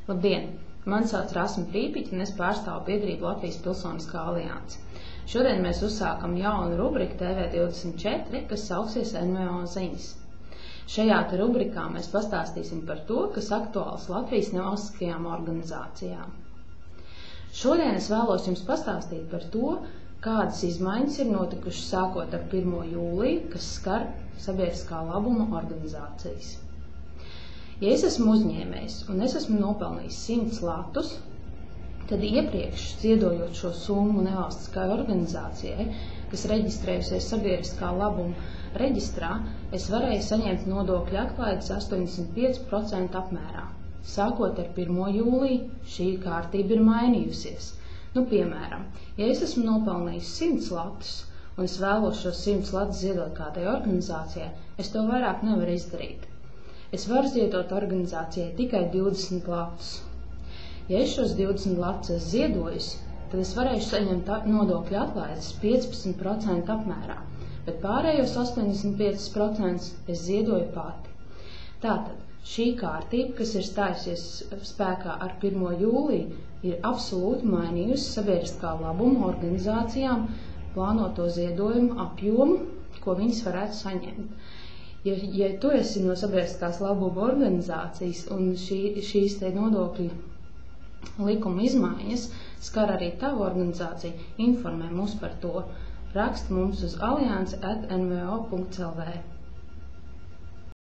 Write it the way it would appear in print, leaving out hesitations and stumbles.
Labdien! Mani sauc Rasma Prīpiķa un es pārstāvu biedrību Latvijas Pilsoniskā alianse. Šodien mēs uzsākam jaunu rubriku TV24, kas sauksies NVO ziņas. Šajā rubrikā mēs pastāstīsim par to, kas aktuāls Latvijas nevalstiskajām organizācijām. Šodien es vēlos jums pastāstīt par to, kādas izmaiņas ir notikušas sākot ar 1. jūliju, kas skar sabiedriskā labuma organizācijas. Ja es esmu uzņēmējs un es esmu nopelnījis 100 latus, tad iepriekš ziedojot šo summu nevalstiskai organizācijai, kas reģistrējusies sabiedriskā labuma reģistrā, es varēju saņemt nodokļu atlaides 85% apmērā. Sākot ar 1. jūliju šī kārtība ir mainījusies. Piemēram, ja es esmu nopelnījis 100 latus un es vēlos šos 100 latus ziedot kādai organizācijai, es to vairāk nevaru izdarīt. Es varu ziedot organizācijai tikai 20 latus. Ja es šos 20 latus esmu ziedojis, tad es varēšu saņemt nodokļu atlaides 15% apmērā, bet pārējos 85% es ziedoju pati. Tātad šī kārtība, kas ir stājusies spēkā ar 1. jūliju, ir absolūti mainījusi sabiedriskā labuma organizācijām plānoto ziedojumu apjomu, ko viņas varētu saņemt. Ja tu esi no sabiedriskās labuma organizācijas un šīs nodokļu likuma izmaiņas skar arī tavu organizāciju, informē mūs par to. Raksti mums uz alianse@nvo.lv.